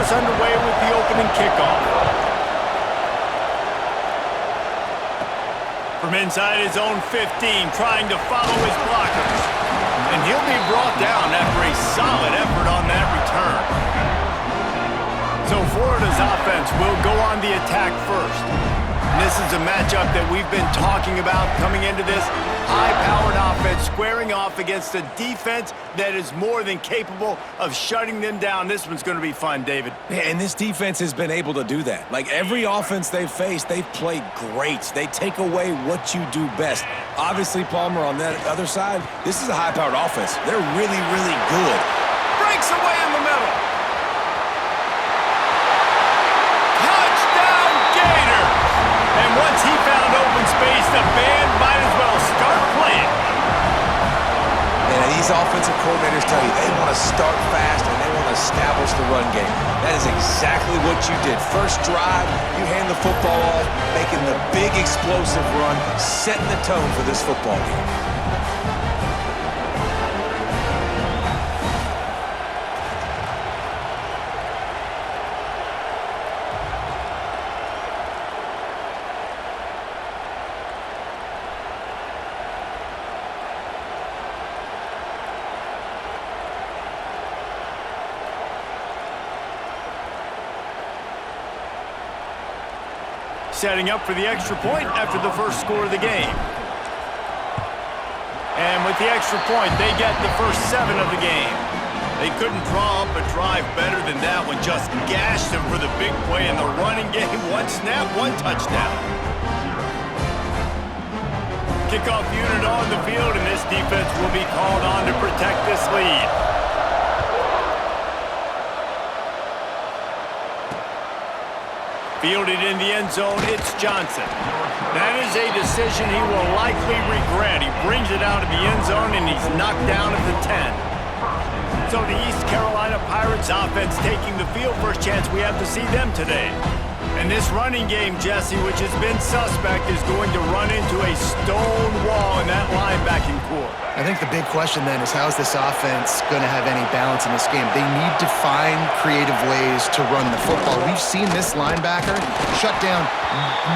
us underway with the opening kickoff. From inside his own 15, trying to follow his blockers. And he'll be brought down after a solid effort on that return. So Florida's offense will go on the attack first. And this is a matchup that we've been talking about coming into this. High-powered offense squaring off against a defense that is more than capable of shutting them down. This one's going to be fun, David. Yeah, and this defense has been able to do that. Like every offense they've faced, they've played great. They take away what you do best. Obviously, Palmer, on that other side, this is a high-powered offense. They're really, really good. Breaks away in the middle. Touchdown, Gators! And once he found open space, the band might as well start playing. And these offensive coordinators tell you they want to start fast and they want to establish the run game. That is exactly what you did. First drive, you hand the football off, making the big explosive run, setting the tone for this football game. Setting up for the extra point after the first score of the game. And with the extra point, they get the first 7 of the game. They couldn't draw up a drive better than that one. Just gashed them for the big play in the running game. 1 snap, 1 touchdown. Kickoff unit on the field, and this defense will be called on to protect this lead. Fielded in the end zone, it's Johnson. That is a decision he will likely regret. He brings it out of the end zone, and he's knocked down at the 10. So the East Carolina Pirates offense taking the field. First chance we have to see them today. And this running game, Jesse, which has been suspect, is going to run into a stone wall in that linebacking core. I think the big question then is how is this offense going to have any balance in this game? They need to find creative ways to run the football. We've seen this linebacker shut down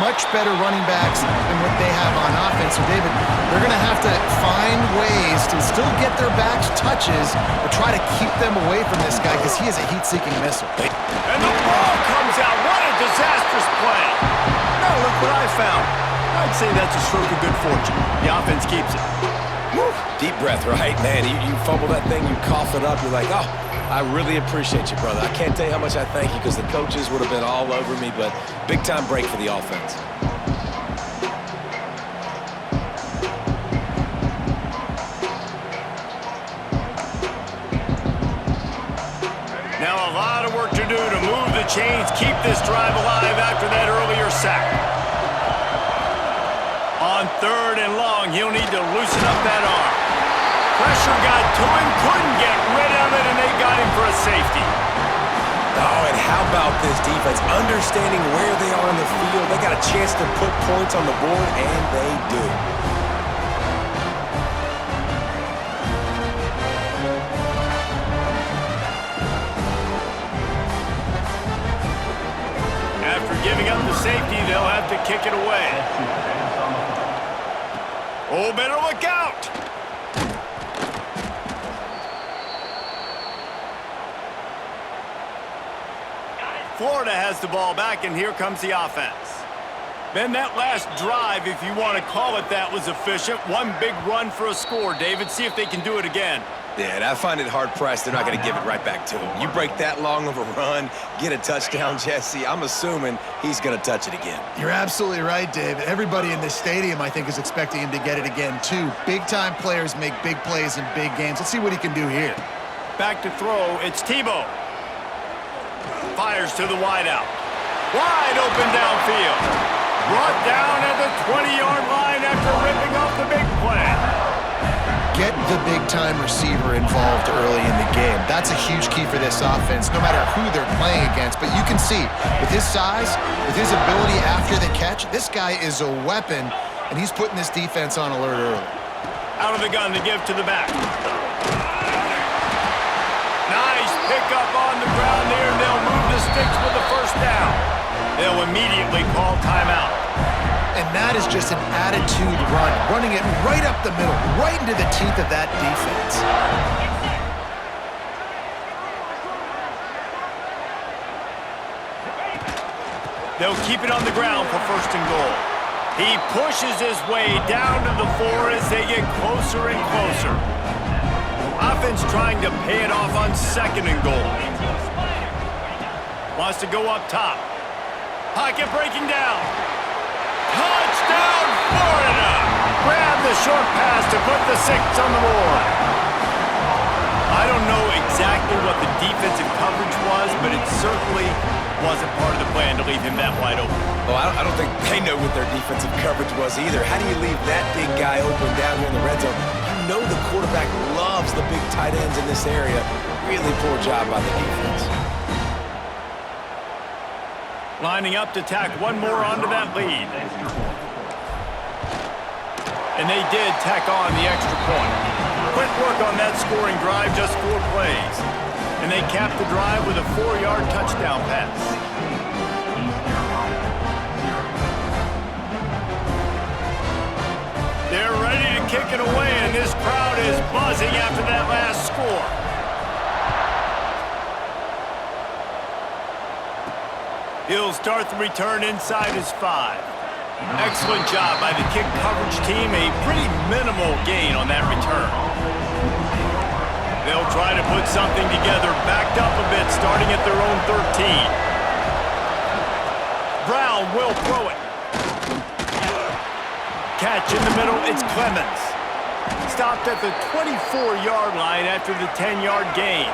much better running backs than what they have on offense. So, David, they're going to have to find ways to still get their backs touches, but try to keep them away from this guy because he is a heat-seeking missile. And the ball comes out. What a disastrous play. Now look what I found. I'd say that's a stroke of good fortune. The offense keeps it. Woo. Deep breath, right? Man, you fumble that thing, you cough it up, you're like, oh, I really appreciate you, brother. I can't tell you how much I thank you because the coaches would have been all over me, but big-time break for the offense. Now a lot of work to do to move the chains, keep this drive alive after that earlier sack. On 3rd and long, he'll need to loosen up that arm. Pressure got to him, couldn't get rid of it, and they got him for a safety. Oh, and how about this defense? Understanding where they are in the field. They got a chance to put points on the board, and they do. After giving up the safety, they'll have to kick it away. Oh, better look out! Florida has the ball back, and here comes the offense. Then that last drive, if you want to call it that, was efficient. One big run for a score. David, see if they can do it again. Yeah, and I find it hard-pressed they're not going to give it right back to him. You break that long of a run, get a touchdown, Jesse, I'm assuming he's going to touch it again. You're absolutely right, David. Everybody in this stadium, I think, is expecting him to get it again, too. Big-time players make big plays in big games. Let's see what he can do here. Back to throw, it's Tebow. Fires to the wideout. Wide open downfield. Brought down at the 20-yard line after ripping off the big play. Get the big-time receiver involved early in the game. That's a huge key for this offense, no matter who they're playing against. But you can see, with his size, with his ability after the catch, this guy is a weapon, and he's putting this defense on alert early. Out of the gun to give to the back. Nice pickup on the ground there, and they'll move this sticks with the first down. They'll immediately call timeout. And that is just an attitude run, running it right up the middle, right into the teeth of that defense. They'll keep it on the ground for first and goal. He pushes his way down to the 4 as they get closer and closer. Offense trying to pay it off on second and goal. Wants to go up top. Pocket breaking down. Touchdown, Florida! Grab the short pass to put the 6 on the board. I don't know exactly what the defensive coverage was, but it certainly wasn't part of the plan to leave him that wide open. Well, I don't think they know what their defensive coverage was either. How do you leave that big guy open down here in the red zone? You know the quarterback loves the big tight ends in this area. Really poor job by the defense. Lining up to tack one more onto that lead. And they did tack on the extra point. Quick work on that scoring drive, just 4 plays. And they capped the drive with a 4-yard touchdown pass. They're ready to kick it away, and this crowd is buzzing after that last score. He'll start the return inside his 5. Excellent job by the kick coverage team. A pretty minimal gain on that return. They'll try to put something together, backed up a bit, starting at their own 13. Brown will throw it. Catch in the middle, it's Clemens. Stopped at the 24-yard line after the 10-yard gain.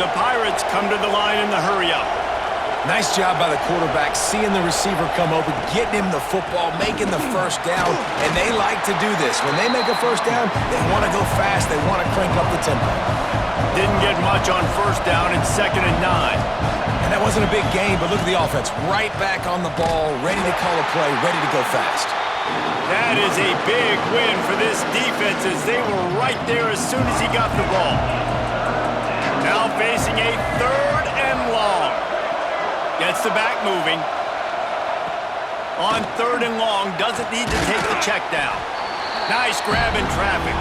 The Pirates come to the line in the hurry-up. Nice job by the quarterback, seeing the receiver come over, getting him the football, making the first down, and they like to do this. When they make a first down, they want to go fast, they want to crank up the tempo. Didn't get much on first down in 2nd and 9. And that wasn't a big gain, but look at the offense. Right back on the ball, ready to call a play, ready to go fast. That is a big win for this defense as they were right there as soon as he got the ball. Now facing a 3rd and long. Gets the back moving. On 3rd and long, doesn't need to take the check down. Nice grab in traffic.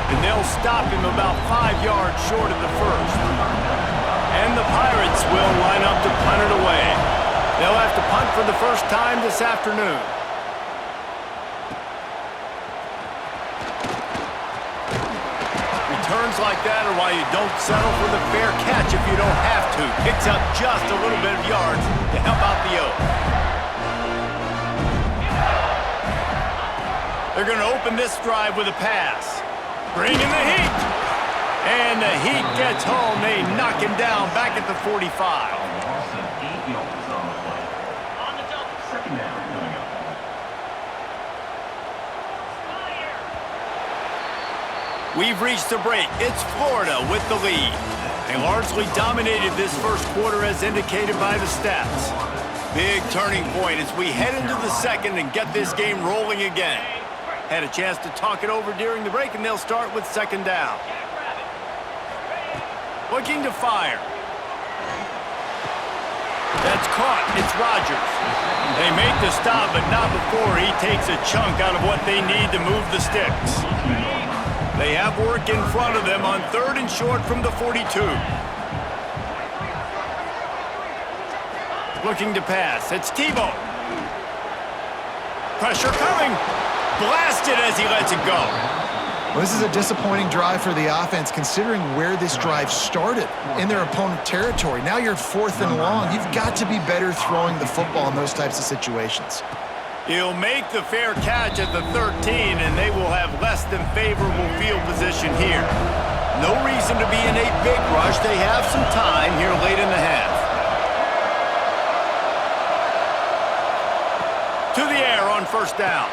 And they'll stop him about 5 yards short of the first. And the Pirates will line up to punt it away. They'll have to punt for the first time this afternoon. Returns like that are why you don't settle for the fair catch if you don't have to. Picks up just a little bit of yards to help out the Oaks. They're going to open this drive with a pass. Bring in the heat. And the heat gets home. They knock him down back at the 45. We've reached the break. It's Florida with the lead. They largely dominated this first quarter as indicated by the stats. Big turning point as we head into the second and get this game rolling again. Had a chance to talk it over during the break, and they'll start with 2nd down. Looking to fire. That's caught. It's Rodgers. They make the stop, but not before he takes a chunk out of what they need to move the sticks. They have work in front of them on 3rd and short from the 42. Looking to pass. It's Tebow. Pressure coming. Blasted as he lets it go. Well, this is a disappointing drive for the offense considering where this drive started in their opponent territory. Now you're 4th and long. You've got to be better throwing the football in those types of situations. He'll make the fair catch at the 13, and they will have less than favorable field position here. No reason to be in a big rush. They have some time here late in the half. To the air on 1st down.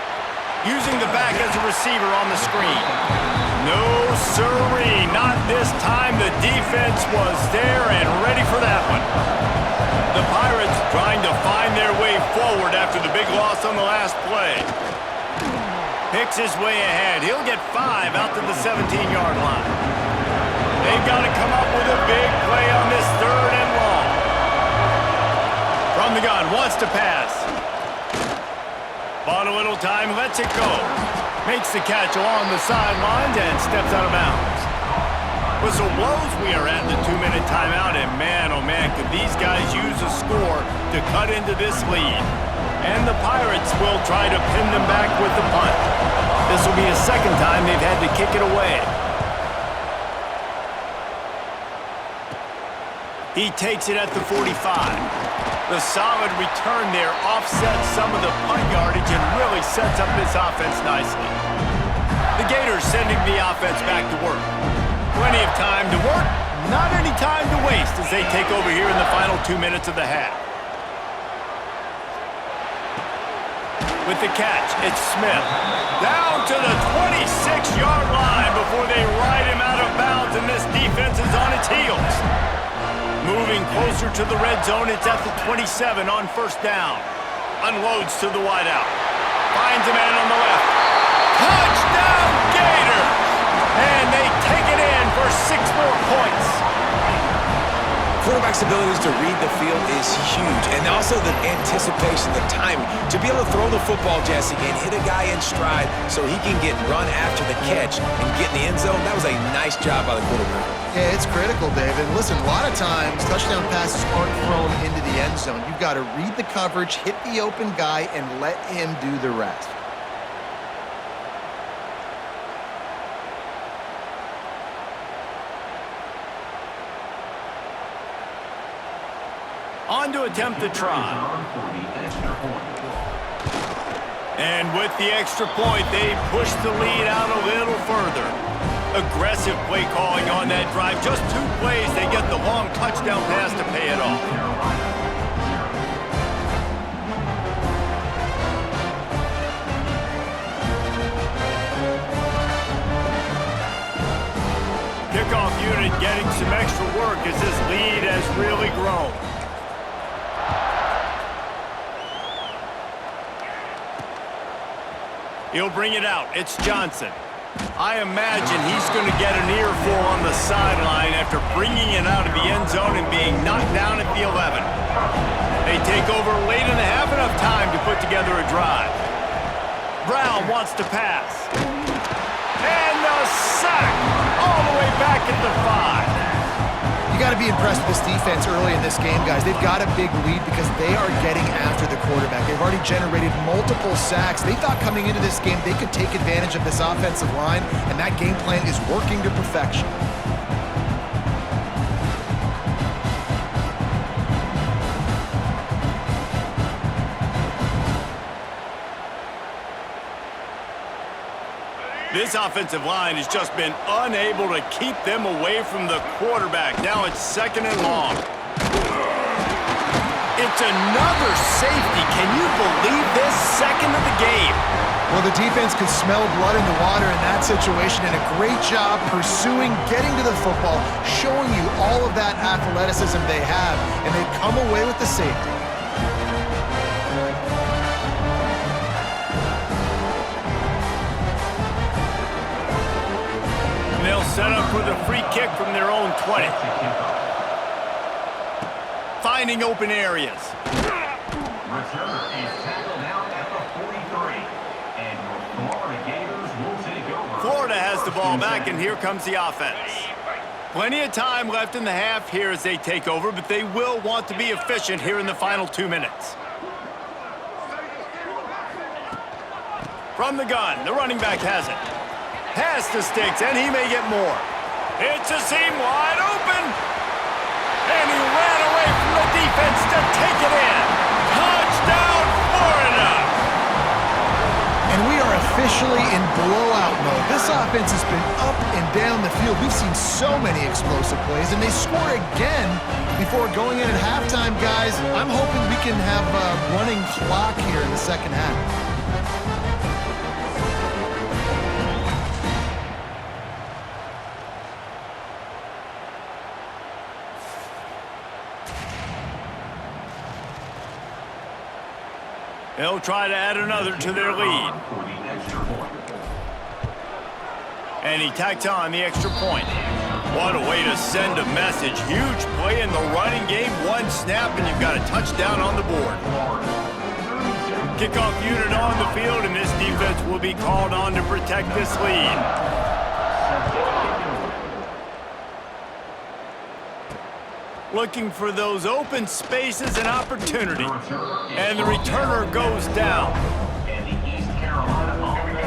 Using the back as a receiver on the screen. No siree, not this time. The defense was there and ready for that one. The Pirates trying to find their way forward after the big loss on the last play. Picks his way ahead. He'll get 5 out to the 17-yard line. They've got to come up with a big play on this 3rd and long. gun, wants to pass. Bought a little time, lets it go. Makes the catch along the sidelines and steps out of bounds. Whistle blows, we are at the 2-minute timeout, and man, oh man, could these guys use a score to cut into this lead. And the Pirates will try to pin them back with the punt. This will be a second time they've had to kick it away. He takes it at the 45. The solid return there offsets some of the punt yardage and really sets up this offense nicely. The Gators sending the offense back to work. Plenty of time to work, not any time to waste as they take over here in the final 2 minutes of the half. With the catch, it's Smith. Down to the 26-yard line before they ride him out of bounds, and this defense is on its heels. Moving closer to the red zone, it's at the 27 on first down. Unloads to the wideout. Finds a man on the left. Touchdown, Gators! And they take it in for 6 more points. Quarterback's abilities to read the field is huge, and also the anticipation, the timing. To be able to throw the football, Jesse, and hit a guy in stride so he can get run after the catch and get in the end zone, that was a nice job by the quarterback. Yeah, it's critical, David. Listen, a lot of times, touchdown passes aren't thrown into the end zone. You've got to read the coverage, hit the open guy, and let him do the rest. On to attempt the try. And with the extra point, they push the lead out a little further. Aggressive play calling on that drive. Just 2 plays, they get the long touchdown pass to pay it off. Kickoff unit getting some extra work as this lead has really grown. He'll bring it out. It's Johnson. I imagine he's going to get an earful on the sideline after bringing it out of the end zone and being knocked down at the 11. They take over late in the half, enough time to put together a drive. Brown wants to pass. And the sack all the way back at the 5. You got to be impressed with this defense early in this game, guys. They've got a big lead because they are getting after the quarterback. They've already generated multiple sacks. They thought coming into this game they could take advantage of this offensive line, and that game plan is working to perfection. This offensive line has just been unable to keep them away from the quarterback. Now it's 2nd and long. It's another safety. Can you believe this? 2nd of the game. Well, the defense could smell blood in the water in that situation, and a great job pursuing, getting to the football, showing you all of that athleticism they have, and they've come away with the safety. They'll set up with a free kick from their own 20. Finding open areas. Returner is tackled out at the 43. And your Florida Gators will take over. Florida has the ball back, and here comes the offense. Plenty of time left in the half here as they take over, but they will want to be efficient here in the final 2 minutes. From the gun, the running back has it. Pass to Sticks, and he may get more. It's a seam wide open. And he ran away from the defense to take it in. Touchdown, Florida! And we are officially in blowout mode. This offense has been up and down the field. We've seen so many explosive plays, and they score again before going in at halftime, guys. I'm hoping we can have a running clock here in the second half. They'll try to add another to their lead. And he tacks on the extra point. What a way to send a message. Huge play in the running game. One snap, and you've got a touchdown on the board. Kickoff unit on the field, and this defense will be called on to protect this lead. Looking for those open spaces and opportunity. And the returner goes down.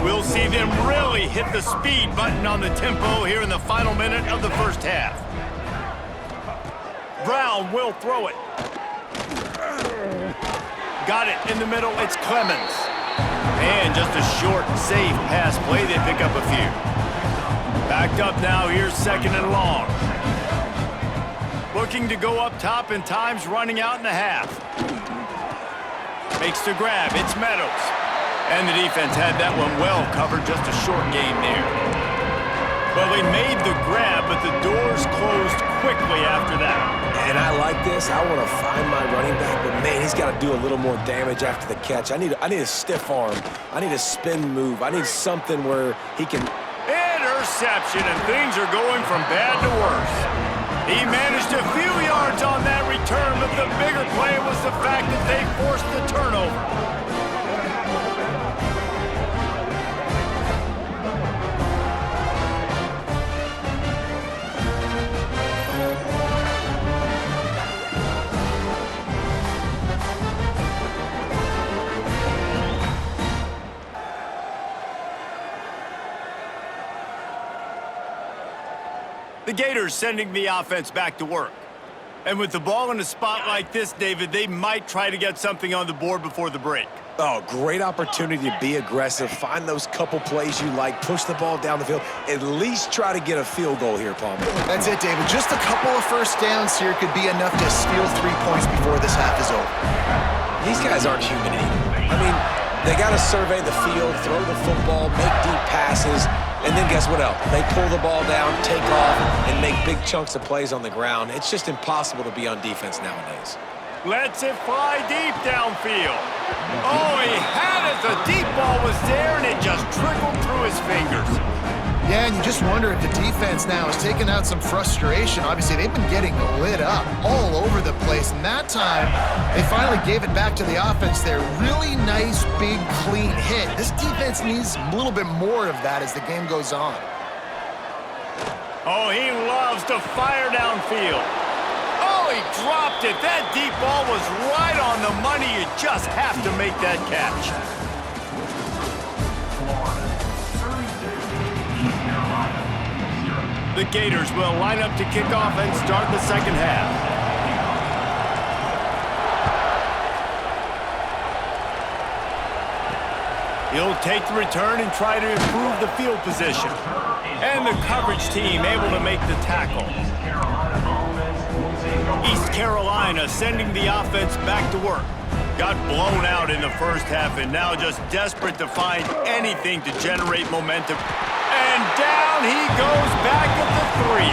We'll see them really hit the speed button on the tempo here in the final minute of the first half. Brown will throw it. Got it in the middle. It's Clemens. And just a short, safe pass play. They pick up a few. Backed up now. Here's second and long. Looking to go up top, and time's running out in the half. Makes the grab. It's Meadows. And the defense had that one well covered. Just a short game there. Well, they made the grab, but the doors closed quickly after that. And I like this. I want to find my running back, but man, he's got to do a little more damage after the catch. I need a stiff arm. I need a spin move. I need something where he can... Interception, and things are going from bad to worse. He managed a few yards on that return, but the bigger play was the fact that they forced the turnover. The Gators sending the offense back to work. And with the ball in a spot like this, David, they might try to get something on the board before the break. Oh, great opportunity to be aggressive, find those couple plays you like, push the ball down the field, at least try to get a field goal here, Palmer. That's it, David. Just a couple of first downs here could be enough to steal 3 points before this half is over. These guys aren't human anymore. I mean, they got to survey the field, throw the football, make deep passes, and then guess what else? They pull the ball down, take off, and make big chunks of plays on the ground. It's just impossible to be on defense nowadays. Lets it fly deep downfield. Oh, he had it. The deep ball was there, and it just trickled through his fingers. Yeah, and you just wonder if the defense now is taking out some frustration. Obviously, they've been getting lit up all over the place, and that time, they finally gave it back to the offense there. Really nice, big, clean hit. This defense needs a little bit more of that as the game goes on. Oh, he loves to fire downfield. Oh, he dropped it. That deep ball was right on the money. You just have to make that catch. The Gators will line up to kick off and start the second half. He'll take the return and try to improve the field position. And the coverage team able to make the tackle. East Carolina sending the offense back to work. Got blown out in the first half and now just desperate to find anything to generate momentum. And down he goes back at the 3.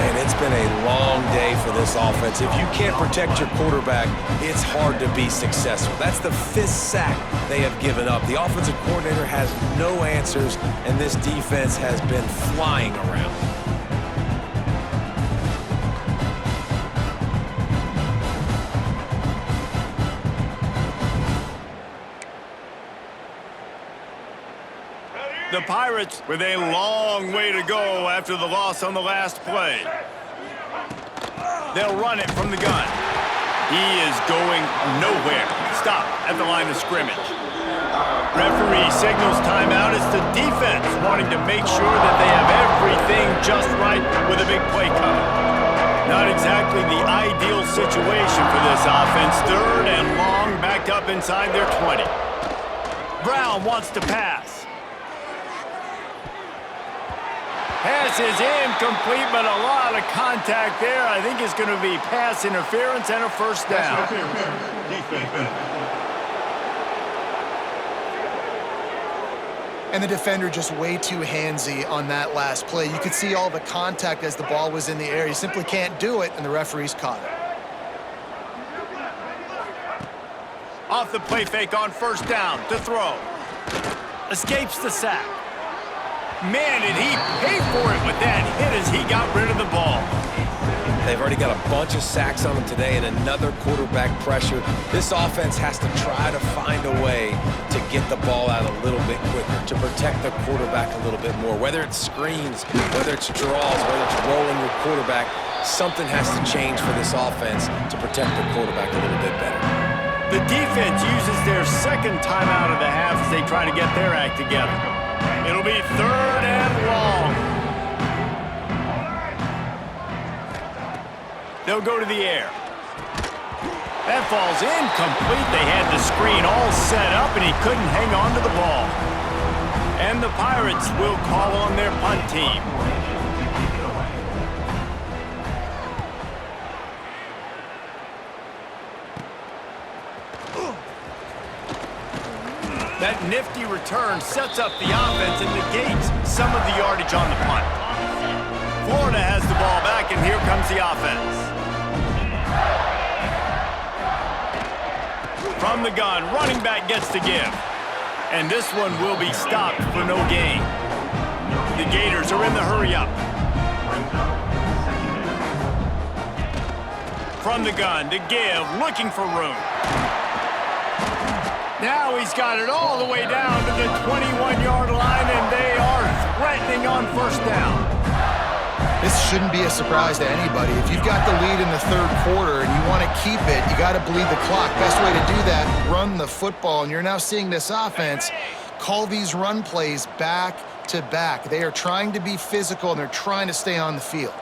And it's been a long day for this offense. If you can't protect your quarterback, it's hard to be successful. That's the 5th sack they have given up. The offensive coordinator has no answers, and this defense has been flying around. The Pirates with a long way to go after the loss on the last play. They'll run it from the gun. He is going nowhere. Stop at the line of scrimmage. Referee signals timeout. It's the defense wanting to make sure that they have everything just right with a big play coming. Not exactly the ideal situation for this offense. 3rd and long, backed up inside their 20. Brown wants to pass. Pass is incomplete, but a lot of contact there. I think it's going to be pass interference and a first down. And the defender just way too handsy on that last play. You could see all the contact as the ball was in the air. You simply can't do it, and the referees caught it. Off the play fake on first down to throw. Escapes the sack. Man, did he pay for it with that hit as he got rid of the ball. They've already got a bunch of sacks on them today and another quarterback pressure. This offense has to try to find a way to get the ball out a little bit quicker, to protect the quarterback a little bit more. Whether it's screens, whether it's draws, whether it's rolling your quarterback, something has to change for this offense to protect the quarterback a little bit better. The defense uses their second timeout of the half as they try to get their act together. It'll be 3rd and long. They'll go to the air. That falls incomplete. They had the screen all set up, and he couldn't hang on to the ball. And the Pirates will call on their punt team. That nifty return sets up the offense and negates some of the yardage on the punt. Florida has the ball back, and here comes the offense. From the gun, running back gets to give. And this one will be stopped for no gain. The Gators are in the hurry-up. From the gun, to give, looking for room. Now he's got it all the way down to the 21-yard line, and they are threatening on 1st down. This shouldn't be a surprise to anybody. If you've got the lead in the 3rd quarter and you want to keep it, you got to bleed the clock. Best way to do that, run the football. And you're now seeing this offense call these run plays back to back. They are trying to be physical, and they're trying to stay on the field.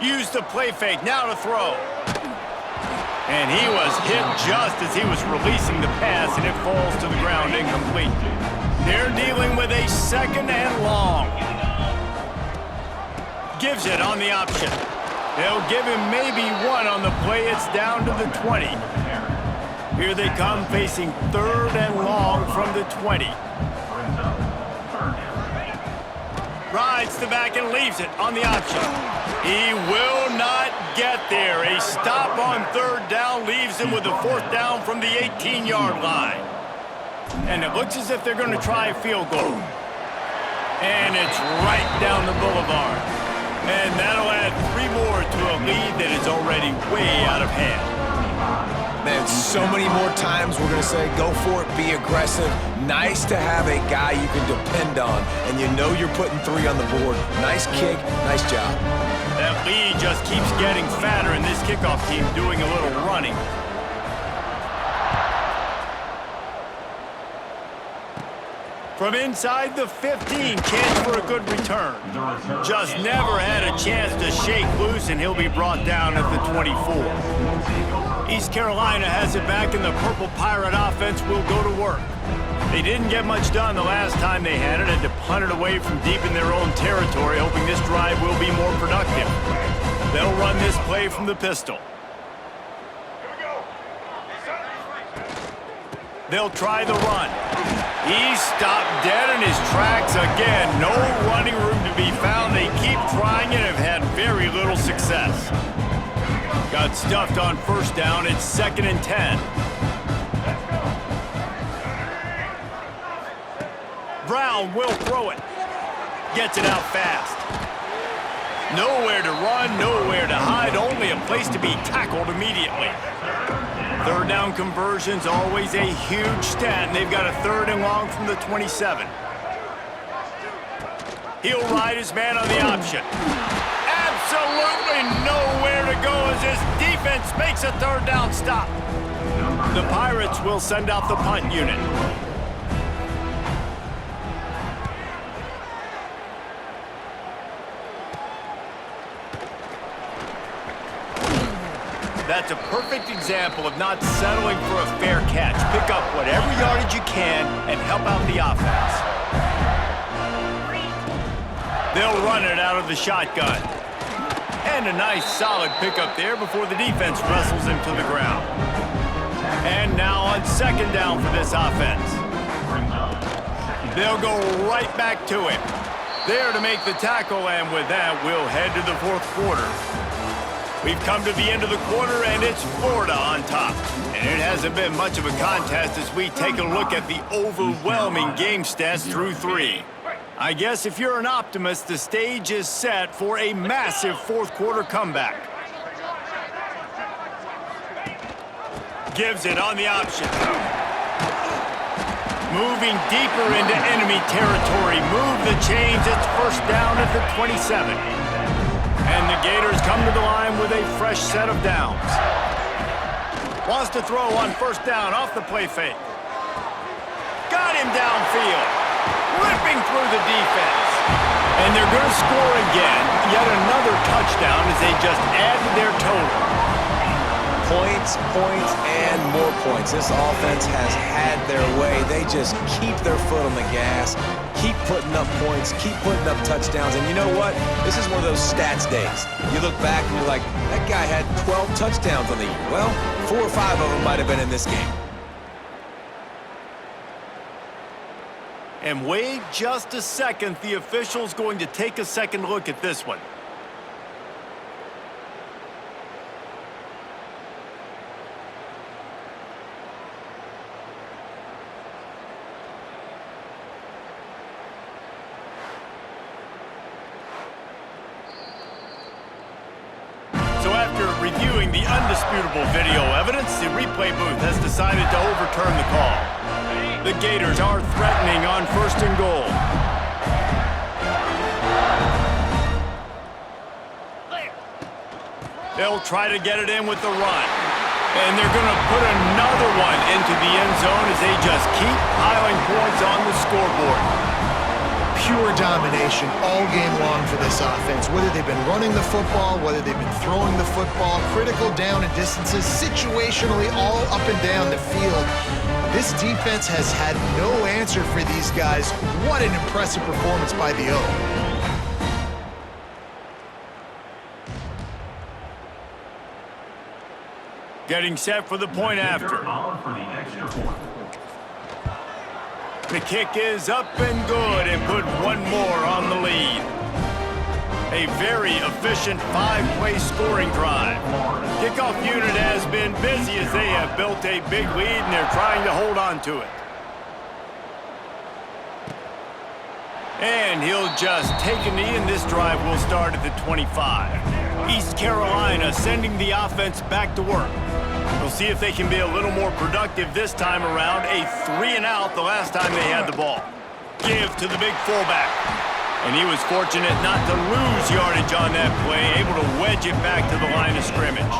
Use the play fake, now to throw. And he was hit just as he was releasing the pass, and it falls to the ground incomplete. They're dealing with a 2nd and long. Gives it on the option. They'll give him maybe one on the play. It's down to the 20. Here they come facing 3rd and long from the 20. Rides the back and leaves it on the option. He will not get there. A stop on 3rd down leaves him with a 4th down from the 18-yard line. And it looks as if they're going to try a field goal. And it's right down the boulevard. And that'll add 3 more to a lead that is already way out of hand. Man, so many more times we're going to say, go for it, be aggressive. Nice to have a guy you can depend on, and you know you're putting 3 on the board. Nice kick, nice job. That lead just keeps getting fatter, and this kickoff team doing a little running. From inside the 15, chance for a good return. Just never had a chance to shake loose, and he'll be brought down at the 24. East Carolina has it back, and the Purple Pirate offense will go to work. They didn't get much done the last time they had it, and to punt it away from deep in their own territory, hoping this drive will be more productive. They'll run this play from the pistol. They'll try the run. He's stopped dead in his tracks again. No running room to be found. They keep trying it and have had very little success. Got stuffed on 1st down. It's 2nd and 10. Brown will throw it. Gets it out fast. Nowhere to run, nowhere to hide, only a place to be tackled immediately. 3rd down conversion's always a huge stat, and they've got a 3rd and long from the 27. He'll ride his man on the option. Absolutely nowhere to go as his defense makes a 3rd down stop. The Pirates will send out the punt unit. That's a perfect example of not settling for a fair catch. Pick up whatever yardage you can and help out the offense. They'll run it out of the shotgun. And a nice solid pickup there before the defense wrestles him to the ground. And now on 2nd down for this offense. They'll go right back to him. There to make the tackle, and with that, we'll head to the 4th quarter. We've come to the end of the quarter, and it's Florida on top. And it hasn't been much of a contest as we take a look at the overwhelming game stats through 3. I guess if you're an optimist, the stage is set for a massive fourth quarter comeback. Gives it on the option. Moving deeper into enemy territory. Move the chains. It's first down at the 27. And the Gators come to the line with a fresh set of downs. Wants to throw on first down off the play fake. Got him downfield. Ripping through the defense. And they're going to score again. Yet another touchdown as they just add to their total. Points, points, and more points. This offense has had their way. They just keep their foot on the gas, keep putting up points, keep putting up touchdowns. And you know what? This is one of those stats days. You look back and you're like, that guy had 12 touchdowns on the year. Well, 4 or 5 of them might have been in this game. And wait just a second. The official's going to take a second look at this one. Reviewing the undisputable video evidence, the replay booth has decided to overturn the call. The Gators are threatening on first and goal. They'll try to get it in with the run. And they're going to put another one into the end zone as they just keep piling points on the scoreboard. Pure domination all game long for this offense. Whether they've been running the football, whether they've been throwing the football, critical down and distances, situationally all up and down the field. This defense has had no answer for these guys. What an impressive performance by the O. Getting set for the point after. The kick is up and good and put one more on the lead. A very efficient 5-play scoring drive. Kickoff unit has been busy as they have built a big lead and they're trying to hold on to it. And he'll just take a knee and this drive will start at the 25. East Carolina sending the offense back to work. We'll see if they can be a little more productive this time around. A 3-and-out the last time they had the ball. Give to the big fullback. And he was fortunate not to lose yardage on that play, able to wedge it back to the line of scrimmage.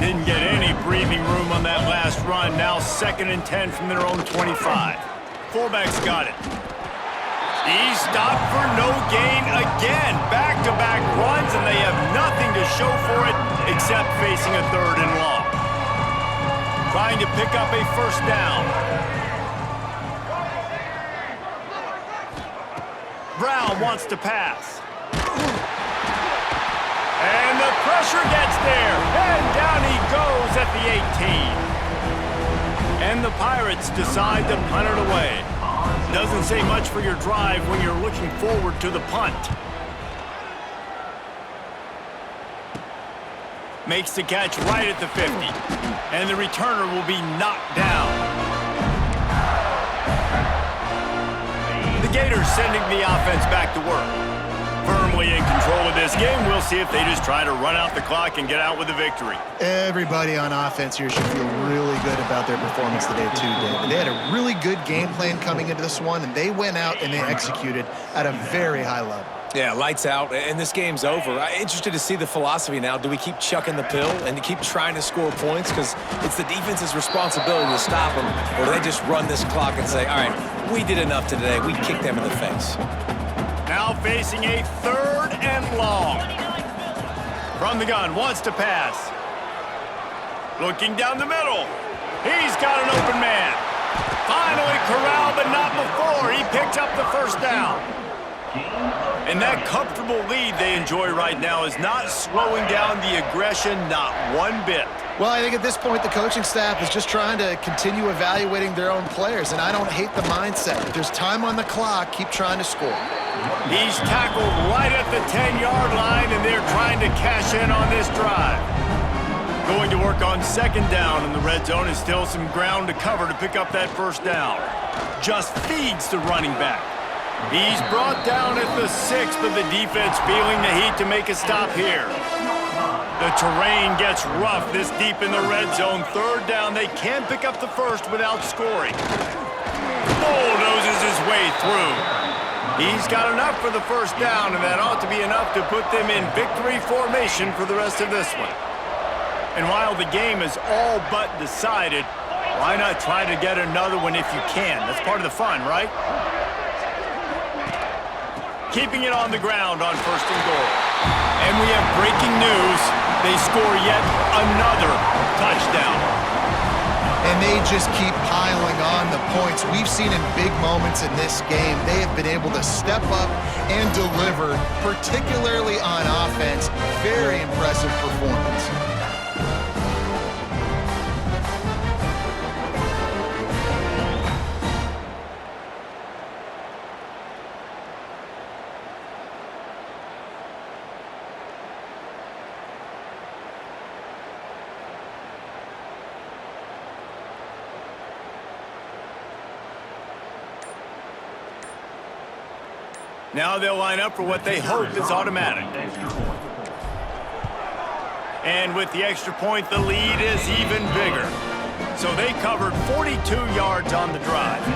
Didn't get any breathing room on that last run. Now 2nd and 10 from their own 25. Fullback's got it. He stopped for no gain again. Back-to-back runs, and they have nothing to show for it except facing a 3rd and long. Trying to pick up a first down. Brown wants to pass. And the pressure gets there. And down he goes at the 18. And the Pirates decide to punt it away. Doesn't say much for your drive when you're looking forward to the punt. Makes the catch right at the 50. And the returner will be knocked down. The Gators sending the offense back to work. Firmly in control of this game. We'll see if they just try to run out the clock and get out with a victory. Everybody on offense here should feel really good about their performance today too, David. They had a really good game plan coming into this one, and they went out and they executed at a very high level. Yeah, lights out, and this game's over. I'm interested to see the philosophy now. Do we keep chucking the pill and keep trying to score points? Because it's the defense's responsibility to stop them, or do they just run this clock and say, all right, we did enough today. We kicked them in the face. Now facing a 3rd and long. From the gun, wants to pass. Looking down the middle. He's got an open man. Finally corralled, but not before. He picked up the first down. And that comfortable lead they enjoy right now is not slowing down the aggression, not one bit. Well, I think at this point the coaching staff is just trying to continue evaluating their own players, and I don't hate the mindset. If there's time on the clock, keep trying to score. He's tackled right at the 10-yard line, and they're trying to cash in on this drive. Going to work on second down in the red zone, and still some ground to cover to pick up that first down. Just feeds the running back. He's brought down at the 6, but the defense feeling the heat to make a stop here. The terrain gets rough this deep in the red zone. Third down, they can pick up the first without scoring. Bulldozes his way through. He's got enough for the first down, and that ought to be enough to put them in victory formation for the rest of this one. And while the game is all but decided, why not try to get another one if you can? That's part of the fun, right? Keeping it on the ground on first and goal. And we have breaking news. They score yet another touchdown. And they just keep piling on the points. We've seen in big moments in this game, they have been able to step up and deliver, particularly on offense. Very impressive performance. Now they'll line up for what they hope is automatic. And with the extra point, the lead is even bigger. So they covered 42 yards on the drive.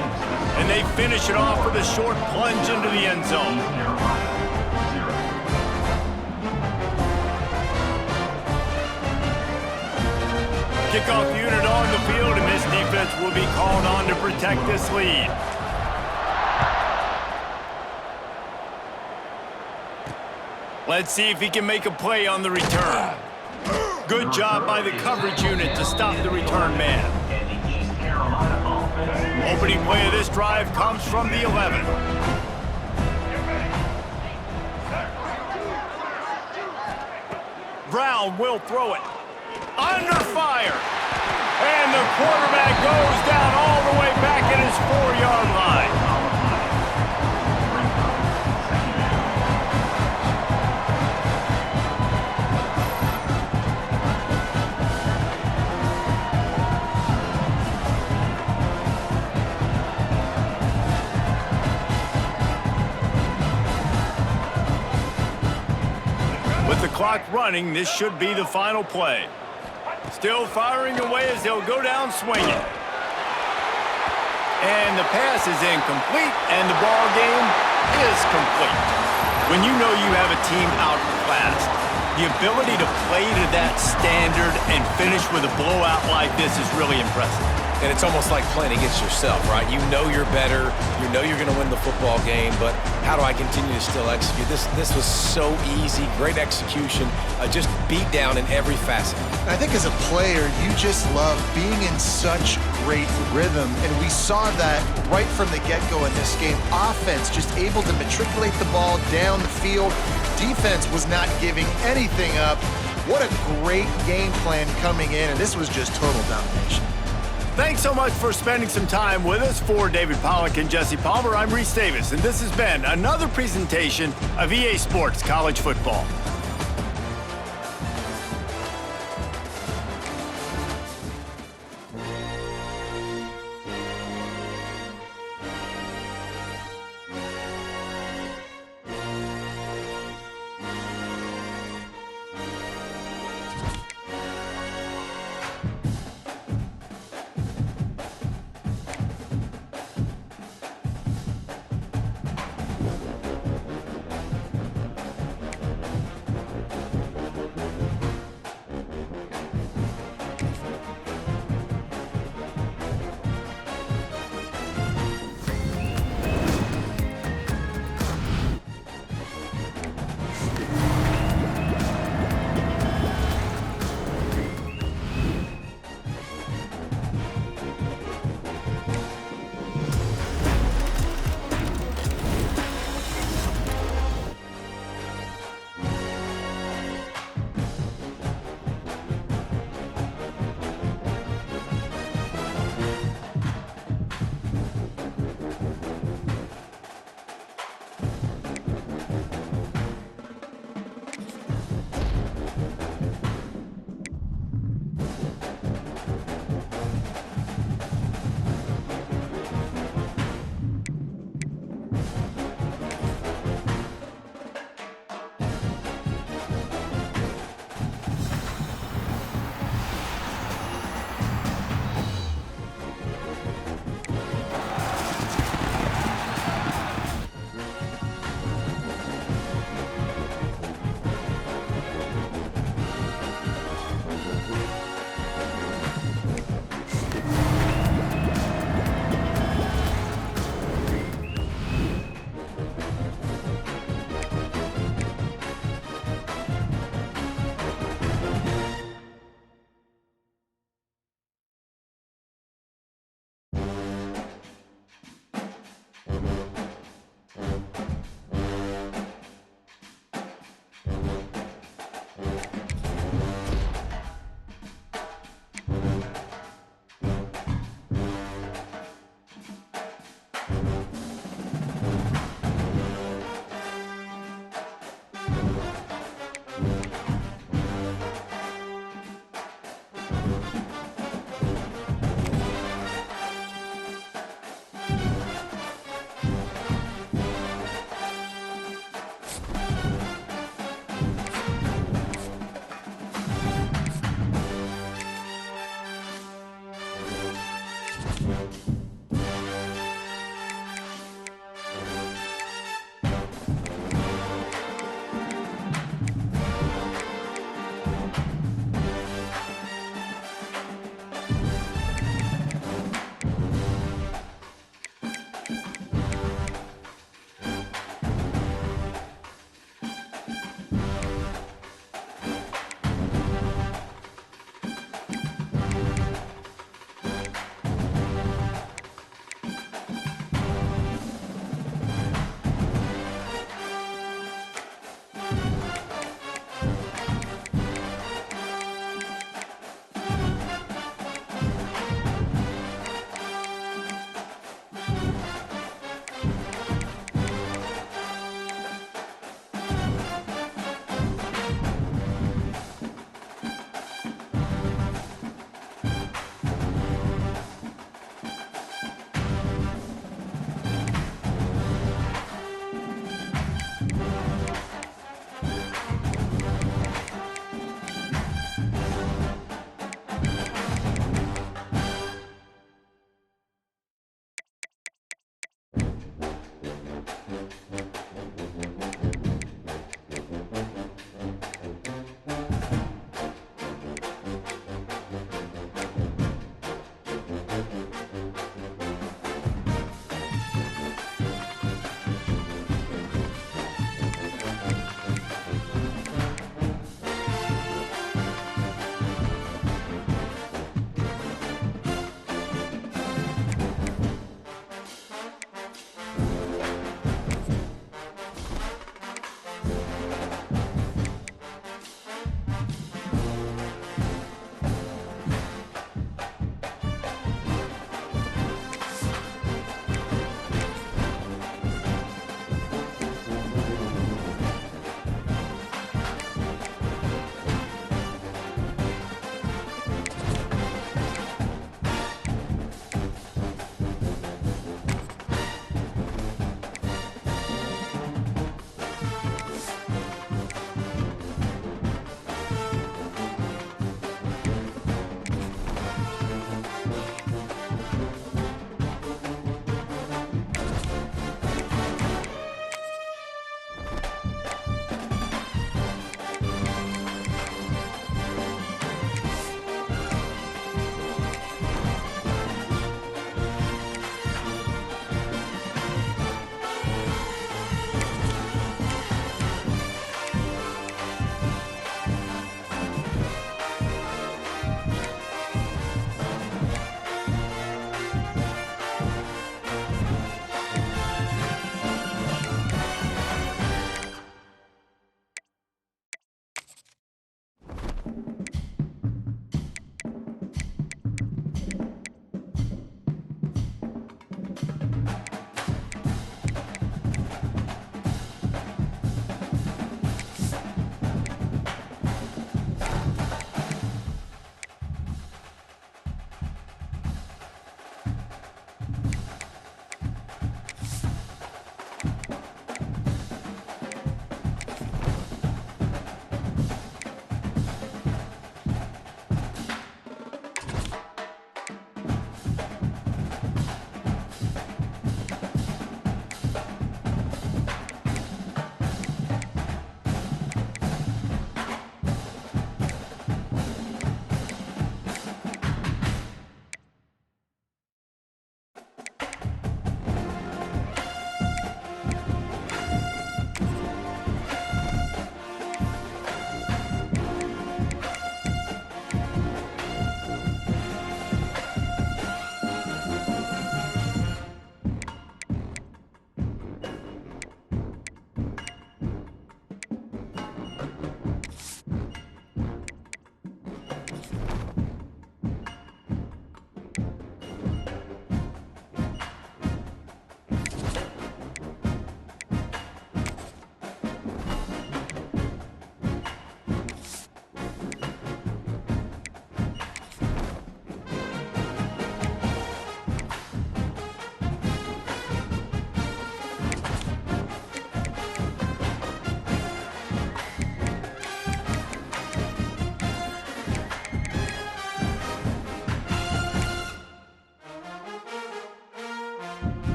And they finish it off with a short plunge into the end zone. Kickoff unit on the field, and this defense will be called on to protect this lead. Let's see if he can make a play on the return. Good job by the coverage unit to stop the return man. Opening play of this drive comes from the 11. Brown will throw it. Under fire. And the quarterback goes down all the way back at his 4-yard line. With the clock running, this should be the final play. Still firing away as they'll go down swinging. And the pass is incomplete, and the ball game is complete. When you know you have a team outclassed, the ability to play to that standard and finish with a blowout like this is really impressive. And it's almost like playing against yourself, right? You know you're better. You know you're going to win the football game, but how do I continue to still execute? This was so easy, great execution, just beat down in every facet. I think as a player, you just love being in such great rhythm, and we saw that right from the get-go in this game. Offense just able to matriculate the ball down the field. Defense was not giving anything up. What a great game plan coming in, and this was just total domination. Thanks so much for spending some time with us. For David Pollack and Jesse Palmer, I'm Reese Davis, and this has been another presentation of EA Sports College Football.